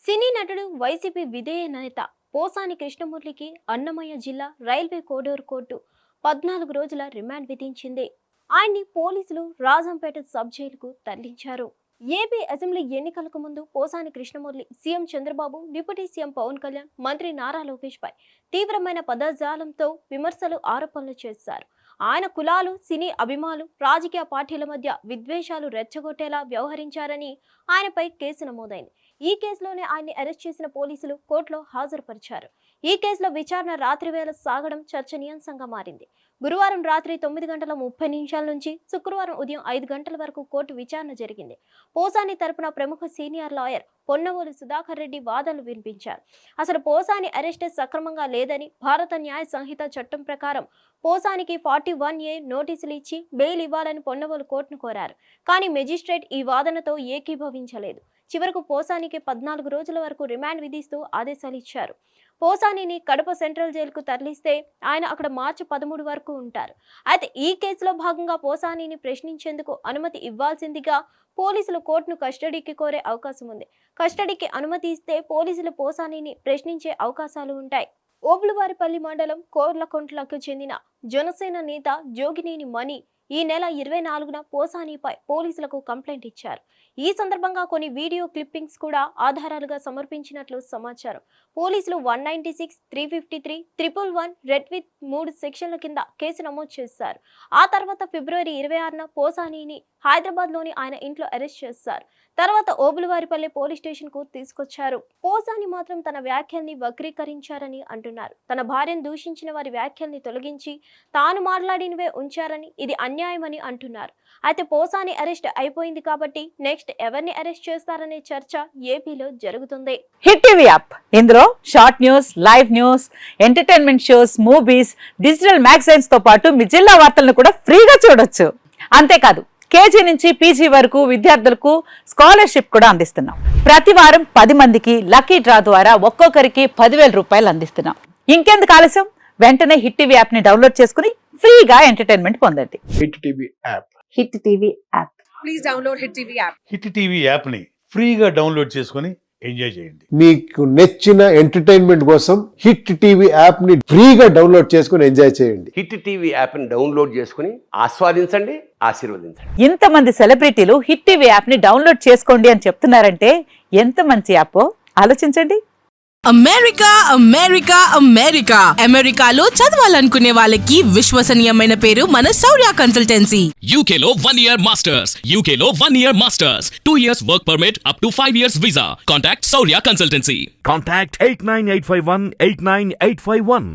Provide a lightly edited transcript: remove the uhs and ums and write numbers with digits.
సినీ నటుడు వైసీపీ విధేయ నేత పోసాని కృష్ణమూర్తికి అన్నమయ్య జిల్లా రైల్వే కోడూరు కోర్టు 14 రోజుల రిమాండ్ విధించింది. ఆయన్ని పోలీసులు రాజంపేట సబ్ జైలుకు తరలించారు. ఏపీ అసెంబ్లీ ఎన్నికలకు ముందు Posani Krishnamurthy CM Chandrababu, deputy CM Pawan Kalyan, మంత్రి నారా లోకేష్ పై తీవ్రమైన పదజాలంతో విమర్శలు, ఆరోపణలు చేశారు. ఆయన కులాలు, సినీ అభిమానులు, రాజకీయ పార్టీల మధ్య విద్వేషాలు రెచ్చగొట్టేలా వ్యవహరించారని ఆయనపై కేసు నమోదైంది. ఈ కేసులోనే ఆయన్ని అరెస్ట్ చేసిన పోలీసులు కోర్టులో హాజరుపరిచారు. ఈ కేసులో విచారణ రాత్రి వేళ సాగడం చర్చనీయాంశంగా మారింది. గురువారం రాత్రి 9:30 నుంచి శుక్రవారం ఉదయం 5 గంటల వరకు కోర్టు విచారణ జరిగింది. పోసాని తరపున ప్రముఖ సీనియర్ లాయర్ పొన్నవోలు సుధాకర్ రెడ్డి వాదనలు వినిపించారు. అసలు పోసాని అరెస్ట్ సక్రమంగా లేదని, భారత న్యాయ సంహిత చట్టం ప్రకారం పోసానికి 41A నోటీసులు ఇచ్చి బెయిల్ ఇవ్వాలని పొన్నవోలు కోర్టును కోరారు. కానీ మెజిస్ట్రేట్ ఈ వాదనతో ఏకీభవించలేదు. చివరకు పోసానికి 14 రోజుల వరకు రిమాండ్ విధిస్తూ ఆదేశాలు ఇచ్చారు. పోసానిని కడప సెంట్రల్ జైలుకు తరలిస్తే ఆయన అక్కడ మార్చి 13 వరకు ఉంటారు. అయితే ఈ కేసులో భాగంగా పోసానిని ప్రశ్నించేందుకు అనుమతి ఇవ్వాల్సిందిగా పోలీసులు కోర్టును కస్టడీకి కోరే అవకాశం ఉంది. కస్టడీకి అనుమతి ఇస్తే పోలీసులు పోసానిని ప్రశ్నించే అవకాశాలు ఉంటాయి. ఓబుళవారిపల్లి మండలం కోర్లకొంట్లకు చెందిన జనసేన నేత జోగినేని మణి ఈ నెల 24న పోసానిపై పోలీసులకు కంప్లైంట్ ఇచ్చారు. ఈ సందర్భంగా కొన్ని వీడియో క్లిప్పింగ్స్ కూడా ఆధారాలుగా సమర్పించినట్లు సమాచారం. పోలీసులు 196, 353, 111 రెడ్ విత్ 3 సెక్షన్ల కింద కేసు నమోదు చేశారు. ఆ తర్వాత ఫిబ్రవరి 26న పోసానిని హైదరాబాద్లోని ఆయన ఇంట్లో అరెస్ట్ చేశారు. తర్వాత ఓబుళవారిపల్లి పోలీస్ స్టేషన్ కు తీసుకొచ్చారు. పోసాని మాత్రం తన వ్యాఖ్యల్ని వక్రీకరించారని అంటున్నారు. తన భార్యను దూషించిన వారి వ్యాఖ్యల్ని తొలగించి తాను మాట్లాడినవే ఉంచారని, ఇది అన్యాయమని అంటున్నారు. అయితే పోసాని అరెస్ట్ అయిపోయింది కాబట్టి నెక్స్ట్ ఎవరిని అరెస్ట్ చేస్తారనే చర్చ ఏపీలో జరుగుతుంది. హిట్ టీవీ యాప్, ఇందులో short news, live news, entertainment shows, movies, digital magazines తో పాటు మీ జిల్లా వార్తలను కూడా ఫ్రీగా చూడొచ్చు. అంతేకాదు కేజీ నుంచి పీజీ వరకు విద్యార్థులకు స్కాలర్షిప్ కూడా అందిస్తున్నాం. ప్రతి వారం 10 మందికి లక్కీ డ్రా ద్వారా ఒక్కొక్కరికి 10,000 రూపాయలు అందిస్తున్నాం. ఇంకెందుకు ఆలస్యం, వెంటనే హిట్ టీవీ యాప్ ని డౌన్లోడ్ చేసుకుని ఫ్రీగా ఎంటర్టైన్మెంట్ పొందండి. Hit TV app. Hit TV app. Please download hit TV app. Hit TV app ని ఫ్రీగా డౌన్లోడ్ చేసుకుని ఎంజాయ్ చేయండి. మీకు నచ్చిన ఎంటర్టైన్మెంట్ కోసం హిట్ టీవీ యాప్ ని ఫ్రీగా డౌన్లోడ్ చేసుకుని ఎంజాయ్ చేయండి. హిట్ టీవీ యాప్ ని డౌన్లోడ్ చేసుకుని ఆస్వాదించండి, ఆశీర్వదించండి. ఇంతమంది సెలబ్రిటీలు హిట్ టీవీ యాప్ ని డౌన్లోడ్ చేసుకోండి అని చెప్తున్నారంటే ఎంత మంచి యాప్ ఆలోచించండి. అమెరికా అమెరికా అమెరికా అమెరికాలో చదవాలనుకునే వాళ్ళకి విశ్వసనీయమైన పేరు మన శౌర్య కన్సల్టెన్సీ. UK లో 1 year masters, UK లో 1 year masters, 2 years work permit up to 5 years visa. Contact Saurya Consultancy. Contact 89851 89851.